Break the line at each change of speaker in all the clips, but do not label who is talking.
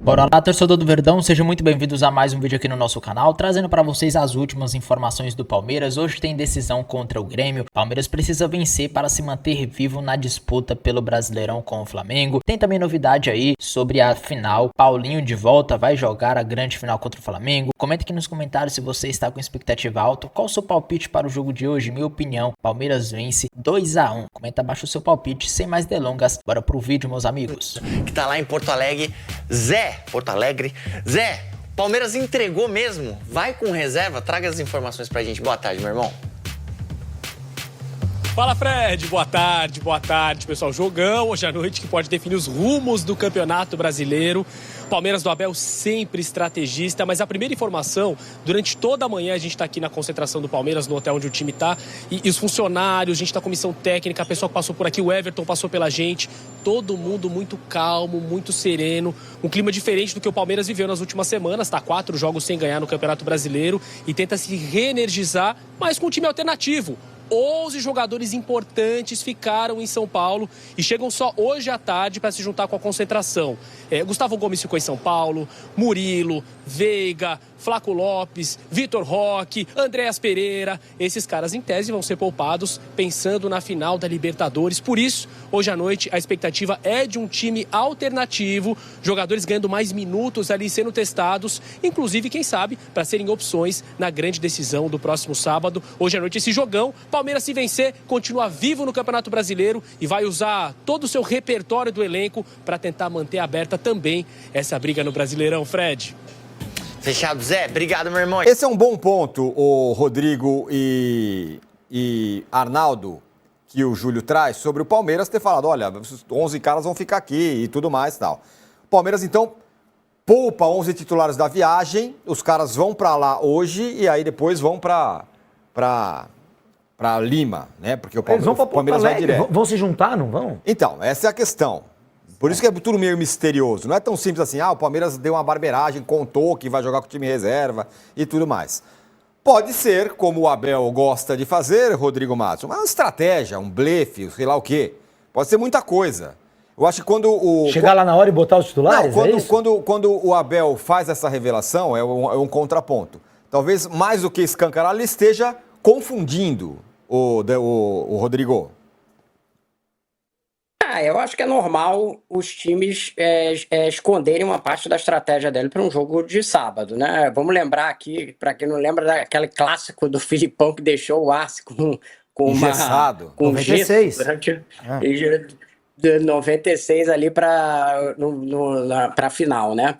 Bora lá, torcedor do Verdão, sejam muito bem-vindos a mais um vídeo aqui no nosso canal, trazendo para vocês as últimas informações do Palmeiras. Hoje tem decisão contra o Grêmio, Palmeiras precisa vencer para se manter vivo na disputa pelo Brasileirão com o Flamengo. Tem também novidade aí sobre a final, Paulinho de volta, vai jogar a grande final contra o Flamengo. Comenta aqui nos comentários se você está com expectativa alta, qual o seu palpite para o jogo de hoje. Minha opinião, Palmeiras vence 2-1. Comenta abaixo o seu palpite, sem mais delongas, bora pro vídeo, meus amigos.
Que tá lá em Porto Alegre, Porto Alegre. Zé, Palmeiras entregou mesmo? Vai com reserva? Traga as informações pra gente. Boa tarde, meu irmão.
Fala, Fred. Boa tarde, pessoal. Jogão hoje à noite que pode definir os rumos do Campeonato Brasileiro. Palmeiras do Abel sempre estrategista, mas a primeira informação, durante toda a manhã a gente está aqui na concentração do Palmeiras, no hotel onde o time está, e os funcionários, a gente está com comissão técnica, a pessoa que passou por aqui, o Everton passou pela gente, todo mundo muito calmo, muito sereno, um clima diferente do que o Palmeiras viveu nas últimas semanas, está 4 jogos sem ganhar no Campeonato Brasileiro e tenta se reenergizar, mas com um time alternativo. 11 jogadores importantes ficaram em São Paulo e chegam só hoje à tarde para se juntar com a concentração. Gustavo Gomes ficou em São Paulo, Murilo, Veiga, Flaco Lopes, Vitor Roque, Andréas Pereira. Esses caras, em tese, vão ser poupados pensando na final da Libertadores. Por isso, hoje à noite, a expectativa é de um time alternativo, jogadores ganhando mais minutos ali, sendo testados, inclusive, quem sabe, para serem opções na grande decisão do próximo sábado. Hoje à noite, esse jogão, Palmeiras, se vencer, continua vivo no Campeonato Brasileiro e vai usar todo o seu repertório do elenco para tentar manter aberta também essa briga no Brasileirão, Fred.
Fechado, Zé. Obrigado, meu irmão.
Esse é um bom ponto, o Rodrigo e Arnaldo, que o Júlio traz sobre o Palmeiras ter falado, olha, os 11 caras vão ficar aqui e tudo mais e tal. O Palmeiras, então, poupa 11 titulares da viagem, os caras vão para lá hoje e aí depois vão para Lima, né? Porque o Palmeiras vai direto.
Vão se juntar, não vão?
Então, essa é a questão. Por isso que é tudo meio misterioso. Não é tão simples assim, o Palmeiras deu uma barbeiragem, contou que vai jogar com o time reserva e tudo mais. Pode ser, como o Abel gosta de fazer, Rodrigo Matos, uma estratégia, um blefe, sei lá o quê. Pode ser muita coisa. Eu acho que quando o...
Chegar lá na hora e botar os titulares,
não, quando o Abel faz essa revelação, é um contraponto. Talvez, mais do que escancarar, ele esteja confundindo o Rodrigo.
Eu acho que é normal os times esconderem uma parte da estratégia dele para um jogo de sábado, né? Vamos lembrar aqui, para quem não lembra, daquele clássico do Filipão que deixou o Arce com
engessado.
Com
96.
Durante 96 ali para a final, né?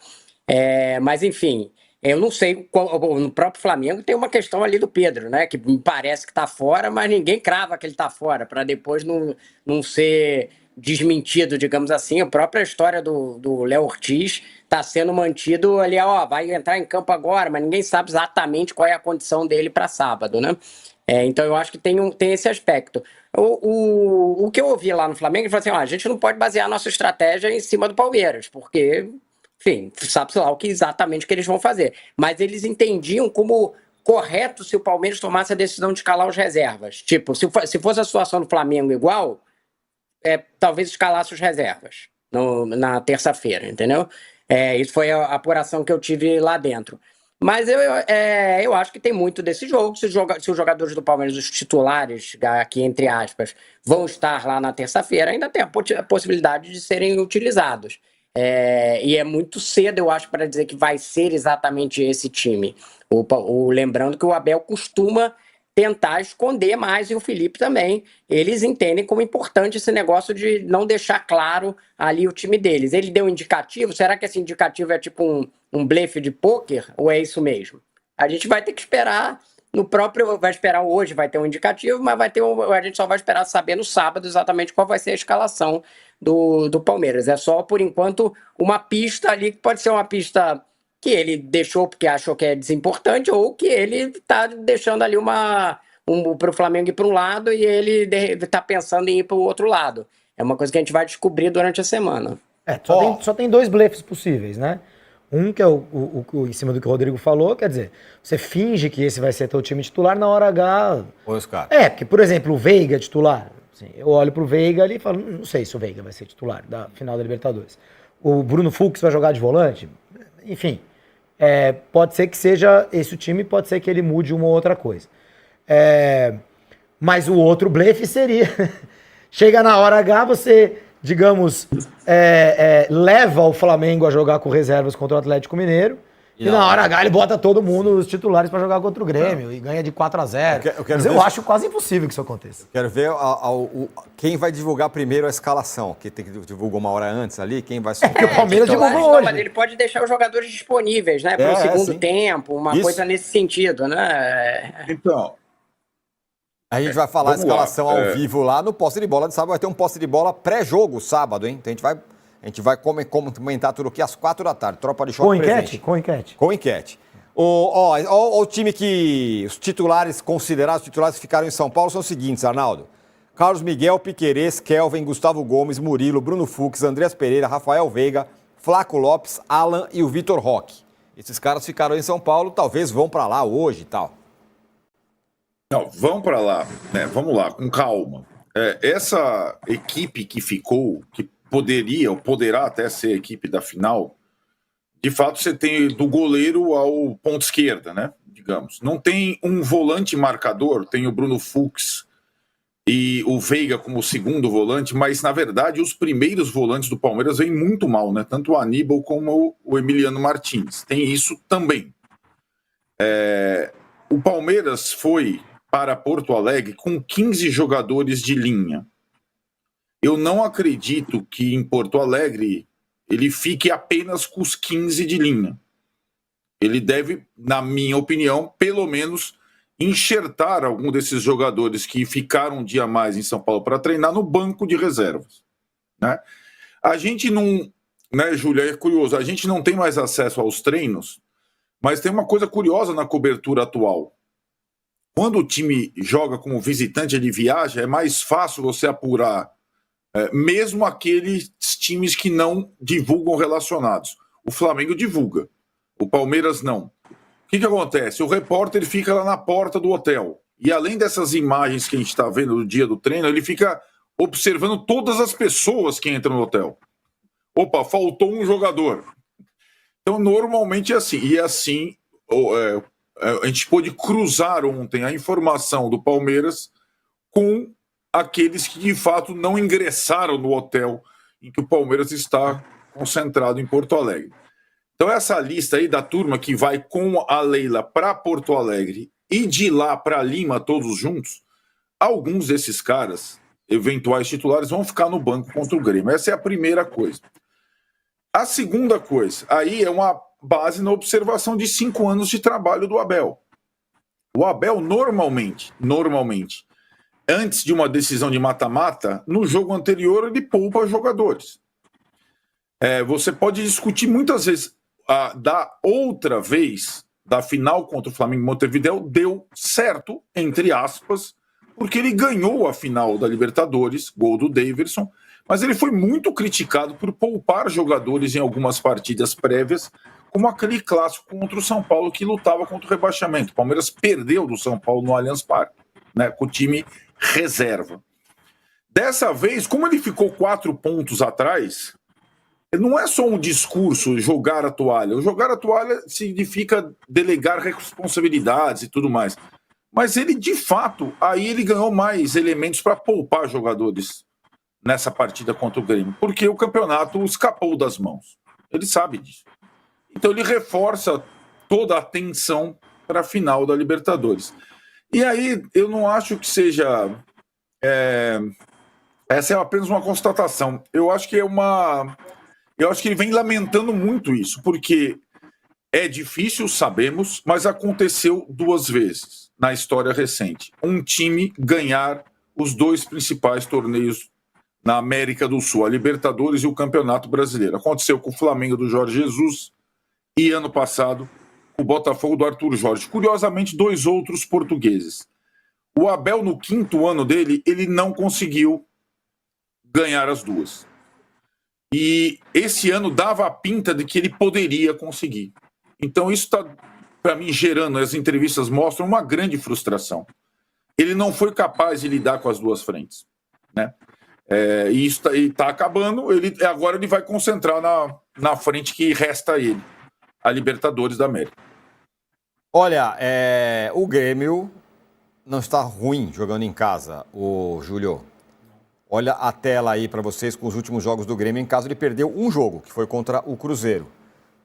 Mas enfim, eu não sei, no próprio Flamengo tem uma questão ali do Pedro, né? Que me parece que está fora, mas ninguém crava que ele está fora, para depois não ser desmentido, digamos assim. A própria história do Léo Ortiz está sendo mantido ali, vai entrar em campo agora, mas ninguém sabe exatamente qual é a condição dele para sábado, né? Então eu acho que tem esse aspecto. O que eu ouvi lá no Flamengo, ele falou assim, a gente não pode basear a nossa estratégia em cima do Palmeiras, porque, enfim, sabe-se lá exatamente o que eles vão fazer. Mas eles entendiam como correto se o Palmeiras tomasse a decisão de escalar os reservas. Tipo, se fosse a situação do Flamengo igual, talvez escalasse os reservas na terça-feira, entendeu? Isso foi a apuração que eu tive lá dentro. Mas eu acho que tem muito desse jogo. Se os jogadores do Palmeiras, os titulares, aqui entre aspas, vão estar lá na terça-feira, ainda tem a possibilidade de serem utilizados. E é muito cedo, eu acho, para dizer que vai ser exatamente esse time. Lembrando que o Abel costuma tentar esconder mais, e o Felipe também. Eles entendem como importante esse negócio de não deixar claro ali o time deles. Ele deu um indicativo, será que esse indicativo é tipo um blefe de pôquer, ou é isso mesmo? A gente vai ter que esperar vai esperar hoje, vai ter um indicativo, mas a gente só vai esperar saber no sábado exatamente qual vai ser a escalação do Palmeiras. É só, por enquanto, uma pista ali, que pode ser uma pista que ele deixou porque achou que é desimportante, ou que ele está deixando ali para o Flamengo ir para um lado e ele está pensando em ir para o outro lado. É uma coisa que a gente vai descobrir durante a semana.
Só tem 2 blefes possíveis, né? Um que é em cima do que o Rodrigo falou, quer dizer, você finge que esse vai ser teu time titular, na hora H...
Pois, cara.
Porque, por exemplo, o Veiga é titular. Assim, eu olho pro Veiga ali e falo, não sei se o Veiga vai ser titular da final da Libertadores. O Bruno Fux vai jogar de volante? Enfim, pode ser que seja esse o time, pode ser que ele mude uma ou outra coisa. Mas o outro blefe seria... Chega na hora H, você, digamos, leva o Flamengo a jogar com reservas contra o Atlético Mineiro, e na hora H ele bota todo mundo, os titulares, para jogar contra o Grêmio, e ganha de 4-0. Mas eu acho quase impossível que isso aconteça.
Quero ver quem vai divulgar primeiro a escalação, que tem que divulgar uma hora antes ali, quem vai soltar.
Porque o Palmeiras divulgou hoje.
Mas ele pode deixar os jogadores disponíveis, né? Para o segundo tempo, uma coisa nesse sentido, né?
Então...
A gente vai falar a escalação ao vivo lá no posse de bola de sábado. Vai ter um posse de bola pré-jogo sábado, hein? Então a gente vai comentar tudo aqui às 4 da tarde. Tropa de choque presente.
Com enquete.
Com enquete. O time que os titulares considerados, os titulares que ficaram em São Paulo são os seguintes, Arnaldo. Carlos Miguel, Piquerez, Kelvin, Gustavo Gomes, Murilo, Bruno Fux, Andreas Pereira, Rafael Veiga, Flaco Lopes, Alan e o Vitor Roque. Esses caras ficaram em São Paulo, talvez vão para lá hoje e tal.
Não, vão para lá, né? Vamos lá, com calma. Essa equipe que ficou, que poderia ou poderá até ser a equipe da final, de fato você tem do goleiro ao ponto esquerda, né? Digamos. Não tem um volante marcador, tem o Bruno Fux e o Veiga como segundo volante, mas na verdade os primeiros volantes do Palmeiras vêm muito mal, né? Tanto o Aníbal como o Emiliano Martins. Tem isso também. O Palmeiras foi para Porto Alegre com 15 jogadores de linha. Eu não acredito que em Porto Alegre ele fique apenas com os 15 de linha. Ele deve, na minha opinião, pelo menos enxertar algum desses jogadores que ficaram um dia a mais em São Paulo para treinar no banco de reservas, né? A gente não, né, Júlia, é curioso, a gente não tem mais acesso aos treinos, mas tem uma coisa curiosa na cobertura atual. Quando o time joga como visitante, ele viaja, é mais fácil você apurar, mesmo aqueles times que não divulgam relacionados. O Flamengo divulga, o Palmeiras não. O que acontece? O repórter ele fica lá na porta do hotel. E além dessas imagens que a gente está vendo no dia do treino, ele fica observando todas as pessoas que entram no hotel. Opa, faltou um jogador. Então, normalmente é assim. E assim... a gente pôde cruzar ontem a informação do Palmeiras com aqueles que, de fato, não ingressaram no hotel em que o Palmeiras está concentrado em Porto Alegre. Então, essa lista aí da turma que vai com a Leila para Porto Alegre e de lá para Lima, todos juntos, alguns desses caras, eventuais titulares, vão ficar no banco contra o Grêmio. Essa é a primeira coisa. A segunda coisa, aí é uma base na observação de 5 anos de trabalho do Abel. O Abel, normalmente, antes de uma decisão de mata-mata, no jogo anterior ele poupa jogadores. Você pode discutir muitas vezes, da outra vez, da final contra o Flamengo em Montevidéu, deu certo, entre aspas, porque ele ganhou a final da Libertadores, gol do Daverson, mas ele foi muito criticado por poupar jogadores em algumas partidas prévias, como aquele clássico contra o São Paulo que lutava contra o rebaixamento. O Palmeiras perdeu do São Paulo no Allianz Parque, né, com o time reserva. Dessa vez, como ele ficou 4 pontos atrás, não é só um discurso jogar a toalha. O jogar a toalha significa delegar responsabilidades e tudo mais. Mas ele, de fato, aí ele ganhou mais elementos para poupar jogadores nessa partida contra o Grêmio, porque o campeonato escapou das mãos. Ele sabe disso. Então ele reforça toda a atenção para a final da Libertadores. E aí eu não acho que seja... essa é apenas uma constatação. Eu acho que ele vem lamentando muito isso, porque é difícil, sabemos, mas aconteceu 2 vezes na história recente. Um time ganhar os 2 principais torneios na América do Sul, a Libertadores e o Campeonato Brasileiro. Aconteceu com o Flamengo do Jorge Jesus e ano passado o Botafogo do Arthur Jorge. Curiosamente, 2 outros portugueses. O Abel, no 5º ano dele, ele não conseguiu ganhar as 2. E esse ano dava a pinta de que ele poderia conseguir. Então isso está, para mim, gerando, as entrevistas mostram uma grande frustração. Ele não foi capaz de lidar com as 2 frentes, né? E isso tá acabando. Agora ele vai concentrar na frente que resta a ele, a Libertadores da América.
Olha, o Grêmio não está ruim jogando em casa, o Júlio. Olha a tela aí para vocês com os últimos jogos do Grêmio em casa. Ele perdeu um jogo, que foi contra o Cruzeiro.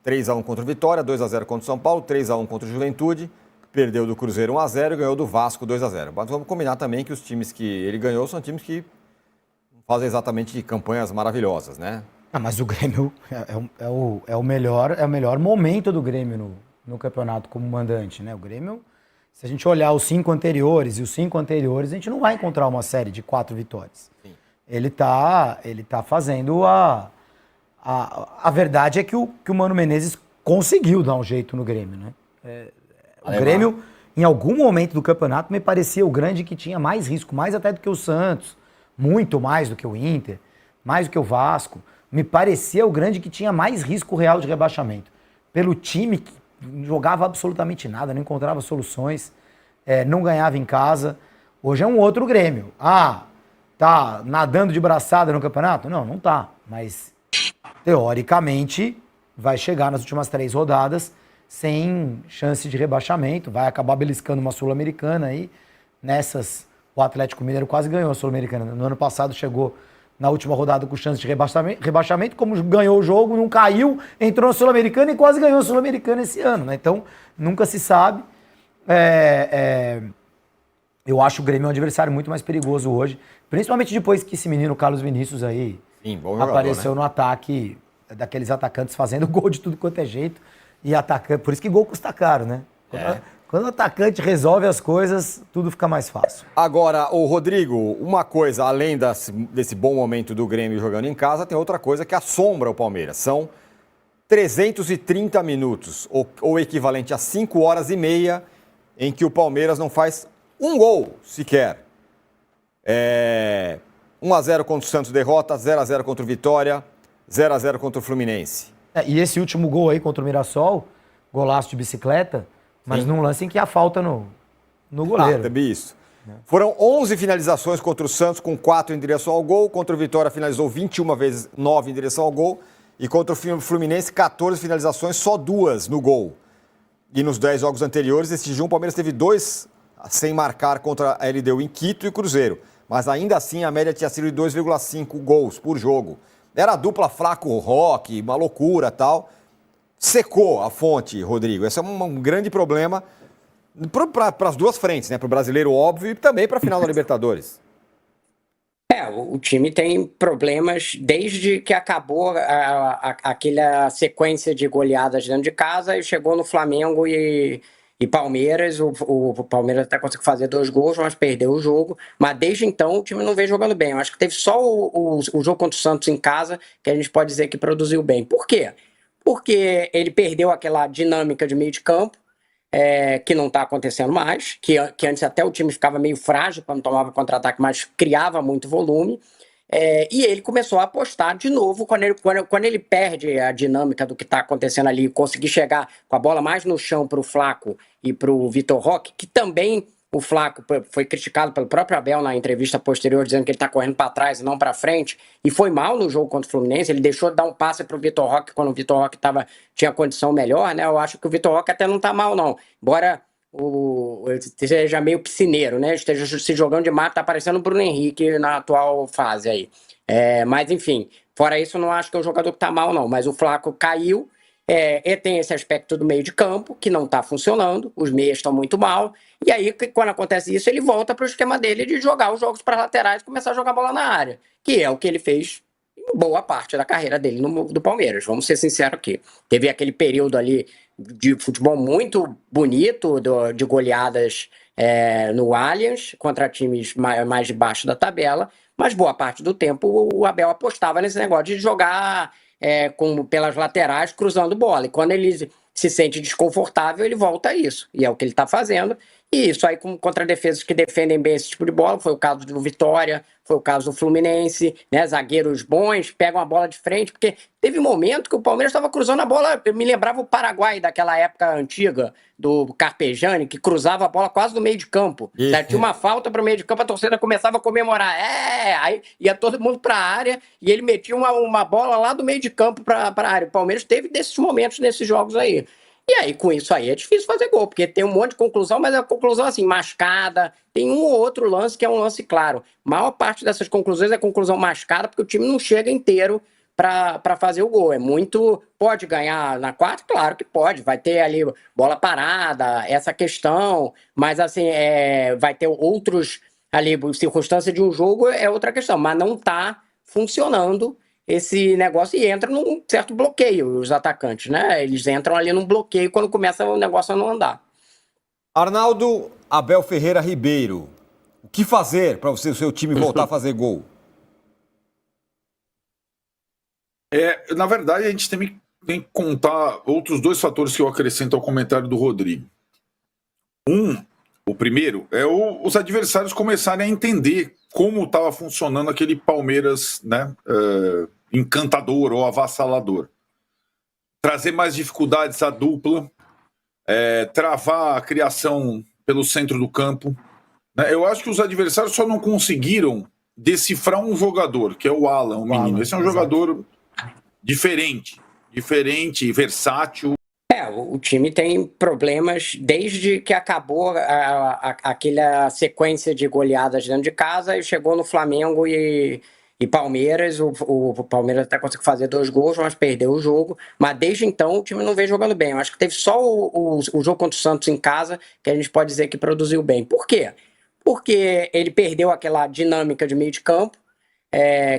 3-1 contra o Vitória, 2-0 contra o São Paulo, 3-1 contra o Juventude, perdeu do Cruzeiro 1-0 e ganhou do Vasco 2-0. Mas vamos combinar também que os times que ele ganhou são times que não fazem exatamente campanhas maravilhosas, né?
Mas o Grêmio é o melhor momento do Grêmio no campeonato como mandante, né? O Grêmio, se a gente olhar os 5 anteriores, a gente não vai encontrar uma série de 4 vitórias. Sim. Ele tá fazendo a verdade é que o Mano Menezes conseguiu dar um jeito no Grêmio, né? O Grêmio, em algum momento do campeonato, me parecia o grande que tinha mais risco, mais até do que o Santos, muito mais do que o Inter, mais do que o Vasco. Me parecia o grande que tinha mais risco real de rebaixamento. Pelo time que não jogava absolutamente nada, não encontrava soluções, não ganhava em casa. Hoje é um outro Grêmio. Tá nadando de braçada no campeonato? Não tá. Mas, teoricamente, vai chegar nas últimas 3 rodadas sem chance de rebaixamento. Vai acabar beliscando uma Sul-Americana aí. Nessas, o Atlético Mineiro quase ganhou a Sul-Americana. No ano passado chegou na última rodada com chance de rebaixamento. Como ganhou o jogo, não caiu, entrou na Sul-Americana e quase ganhou a Sul-Americana esse ano, né? Então, nunca se sabe. Eu acho o Grêmio um adversário muito mais perigoso hoje, principalmente depois que esse menino Carlos Vinícius aí apareceu, né, no ataque, daqueles atacantes fazendo gol de tudo quanto é jeito. E atacante, por isso que gol custa caro, né? Quando o atacante resolve as coisas, tudo fica mais fácil.
Agora, o Rodrigo, uma coisa, além desse bom momento do Grêmio jogando em casa, tem outra coisa que assombra o Palmeiras. São 330 minutos, ou equivalente a 5 horas e meia, em que o Palmeiras não faz um gol sequer. 1-0 contra o Santos, derrota, 0-0 contra o Vitória, 0-0 contra o Fluminense.
E esse último gol aí contra o Mirassol, golaço de bicicleta, mas num lance em que há falta no goleiro.
Também isso. Foram 11 finalizações contra o Santos, com 4 em direção ao gol. Contra o Vitória finalizou 21 vezes, 9 em direção ao gol. E contra o Fluminense, 14 finalizações, só 2 no gol. E nos 10 jogos anteriores, esse jejum, o Palmeiras teve 2 sem marcar contra a LDU em Quito e Cruzeiro. Mas ainda assim, a média tinha sido de 2,5 gols por jogo. Era a dupla Flaco-Roque, uma loucura e tal. Secou a fonte, Rodrigo. Esse é um grande problema para as duas frentes, né? Para o brasileiro, óbvio, e também para a final da Libertadores.
O time tem problemas desde que acabou aquela sequência de goleadas dentro de casa e chegou no Flamengo e Palmeiras. O Palmeiras até conseguiu fazer 2 gols, mas perdeu o jogo. Mas desde então o time não vem jogando bem. Eu acho que teve só o jogo contra o Santos em casa que a gente pode dizer que produziu bem. Por quê? Porque ele perdeu aquela dinâmica de meio de campo, que não está acontecendo mais, que antes até o time ficava meio frágil para não tomar contra-ataque, mas criava muito volume. E ele começou a apostar de novo quando ele perde a dinâmica do que está acontecendo ali, conseguir chegar com a bola mais no chão para o Flaco e para o Vitor Roque, que também o Flaco foi criticado pelo próprio Abel na entrevista posterior, dizendo que ele está correndo para trás e não para frente, e foi mal no jogo contra o Fluminense. Ele deixou de dar um passe para o Vitor Roque quando o Vitor Roque tinha condição melhor, né? Eu acho que o Vitor Roque até não está mal, não. Embora seja meio piscineiro, né? Esteja se jogando demais, tá parecendo o Bruno Henrique na atual fase aí. Mas enfim, fora isso, não acho que é um jogador que tá mal, não. Mas o Flaco caiu, e tem esse aspecto do meio de campo, que não tá funcionando, os meias estão muito mal, e aí, quando acontece isso, ele volta pro esquema dele de jogar os jogos para laterais e começar a jogar bola na área, que é o que ele fez em boa parte da carreira dele do Palmeiras. Vamos ser sinceros aqui. Teve aquele período ali de futebol muito bonito, de goleadas no Allianz, contra times mais de baixo da tabela, mas boa parte do tempo o Abel apostava nesse negócio de jogar pelas laterais, cruzando bola. E quando ele se sente desconfortável, ele volta a isso. E é o que ele está fazendo. E isso aí contra defesas que defendem bem esse tipo de bola, foi o caso do Vitória, foi o caso do Fluminense, né? Zagueiros bons, pegam a bola de frente, porque teve momento que o Palmeiras estava cruzando a bola, eu me lembrava o Paraguai daquela época antiga, do Carpegiani, que cruzava a bola quase no meio de campo. Tinha uma falta para o meio de campo, a torcida começava a comemorar, aí ia todo mundo para a área e ele metia uma bola lá do meio de campo para a área. O Palmeiras teve desses momentos nesses jogos aí. E aí, com isso aí, é difícil fazer gol, porque tem um monte de conclusão, mas é uma conclusão assim, mascada. Tem um ou outro lance que é um lance claro. A maior parte dessas conclusões é conclusão mascada, porque o time não chega inteiro para fazer o gol. É muito. Pode ganhar na quarta? Claro que pode. Vai ter ali bola parada, essa questão, mas assim, vai ter outros ali, circunstância de um jogo é outra questão, mas não está funcionando esse negócio e entra num certo bloqueio, os atacantes, né? Eles entram ali num bloqueio quando começa o negócio a não andar.
Arnaldo Abel Ferreira Ribeiro, o que fazer para o seu time voltar a fazer gol?
Na verdade, a gente tem que contar outros dois fatores que eu acrescento ao comentário do Rodrigo. O primeiro é os adversários começarem a entender como estava funcionando aquele Palmeiras, né, encantador ou avassalador. Trazer mais dificuldades à dupla, travar a criação pelo centro do campo. Né? Eu acho que os adversários só não conseguiram decifrar um jogador, que é o Alan, o menino. Esse é um jogador diferente, versátil.
O time tem problemas desde que acabou aquela sequência de goleadas dentro de casa e chegou no Flamengo e Palmeiras. O Palmeiras até conseguiu fazer 2 gols, mas perdeu o jogo. Mas desde então o time não vem jogando bem. Eu acho que teve só o jogo contra o Santos em casa que a gente pode dizer que produziu bem. Por quê? Porque ele perdeu aquela dinâmica de meio de campo,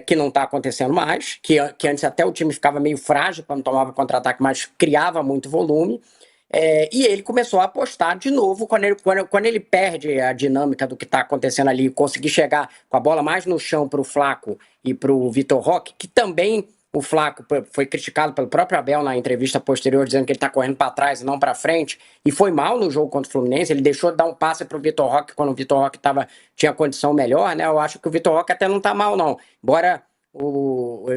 que não está acontecendo mais, que antes até o time ficava meio frágil quando tomava contra-ataque, mas criava muito volume, e ele começou a apostar de novo quando ele perde a dinâmica do que está acontecendo ali, conseguir chegar com a bola mais no chão para o Flaco e para o Vitor Roque, que também o Flaco foi criticado pelo próprio Abel na entrevista posterior, dizendo que ele está correndo para trás e não para frente, e foi mal no jogo contra o Fluminense. Ele deixou de dar um passe para o Vitor Roque quando o Vitor Roque tinha condição melhor, né? Eu acho que o Vitor Roque até não está mal, não. Embora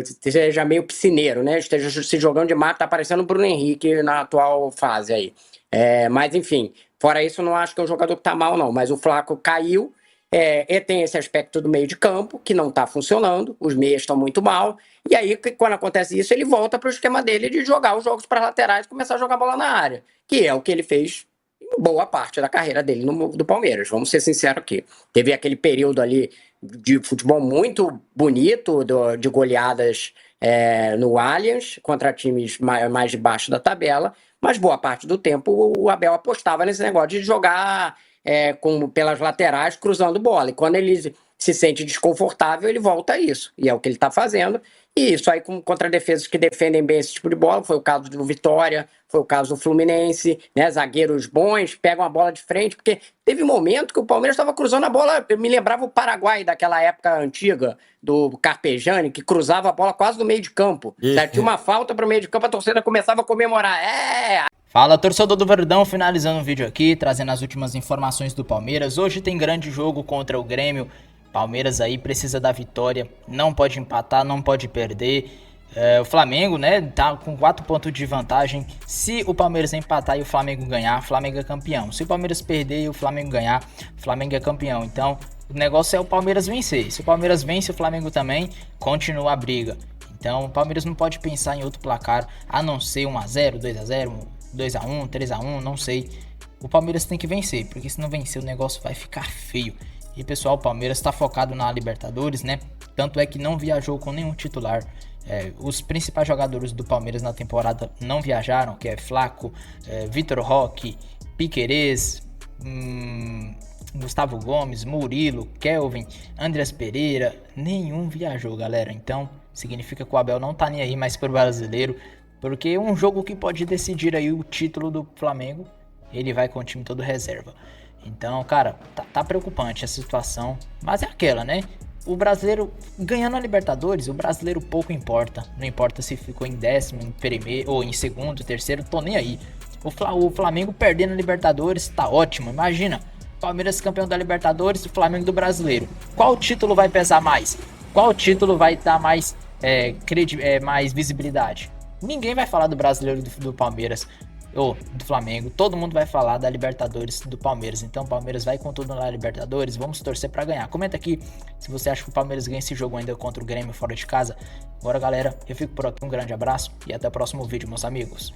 esteja meio piscineiro, né? Esteja se jogando demais, está parecendo o Bruno Henrique na atual fase aí. Mas, enfim, fora isso, não acho que é um jogador que está mal, não. Mas o Flaco caiu. E tem esse aspecto do meio de campo, que não está funcionando, os meias estão muito mal, e aí quando acontece isso, ele volta para o esquema dele de jogar os jogos para laterais e começar a jogar bola na área, que é o que ele fez em boa parte da carreira dele do Palmeiras, vamos ser sinceros aqui. Teve aquele período ali de futebol muito bonito, de goleadas no Allianz, contra times mais de baixo da tabela, mas boa parte do tempo o Abel apostava nesse negócio de jogar pelas laterais, cruzando bola. E quando ele se sente desconfortável, ele volta a isso. E é o que ele está fazendo. E isso aí contra defesas que defendem bem esse tipo de bola, foi o caso do Vitória, foi o caso do Fluminense, né? Zagueiros bons, pegam a bola de frente, porque teve momento que o Palmeiras estava cruzando a bola, eu me lembrava o Paraguai daquela época antiga, do Carpegiani, que cruzava a bola quase no meio de campo. Tinha uma falta para o meio de campo, a torcida começava a comemorar.
Fala, torcedor do Verdão, finalizando o vídeo aqui, trazendo as últimas informações do Palmeiras. Hoje tem grande jogo contra o Grêmio. Palmeiras aí precisa da vitória, não pode empatar, não pode perder. O Flamengo, né, tá com 4 pontos de vantagem. Se o Palmeiras empatar e o Flamengo ganhar, o Flamengo é campeão. Se o Palmeiras perder e o Flamengo ganhar, o Flamengo é campeão. Então, o negócio é o Palmeiras vencer. Se o Palmeiras vence, o Flamengo também continua a briga. Então, o Palmeiras não pode pensar em outro placar, a não ser 1-0, 2-0, 2-1, 3-1, não sei. O Palmeiras tem que vencer, porque se não vencer o negócio vai ficar feio. E pessoal, o Palmeiras está focado na Libertadores, né? Tanto é que não viajou com nenhum titular. Os principais jogadores do Palmeiras na temporada não viajaram, que é Flaco, Vitor Roque, Piquerez, Gustavo Gomes, Murilo, Kelvin, Andreas Pereira. Nenhum viajou, galera. Então significa que o Abel não tá nem aí mais pro brasileiro, porque um jogo que pode decidir aí o título do Flamengo, ele vai com o time todo reserva. Então, cara, tá preocupante a situação, mas é aquela, né? O brasileiro ganhando a Libertadores, o brasileiro pouco importa. Não importa se ficou em 10º, em primeiro, ou em segundo, terceiro, tô nem aí. O Flamengo perdendo a Libertadores tá ótimo. Imagina, Palmeiras campeão da Libertadores e Flamengo do Brasileiro. Qual título vai pesar mais? Qual título vai dar mais, mais visibilidade? Ninguém vai falar do Brasileiro do Palmeiras ou do Flamengo. Todo mundo vai falar da Libertadores do Palmeiras. Então o Palmeiras vai com tudo na Libertadores. Vamos torcer para ganhar. Comenta aqui se você acha que o Palmeiras ganha esse jogo ainda contra o Grêmio fora de casa. Agora, galera, eu fico por aqui. Um grande abraço e até o próximo vídeo, meus amigos.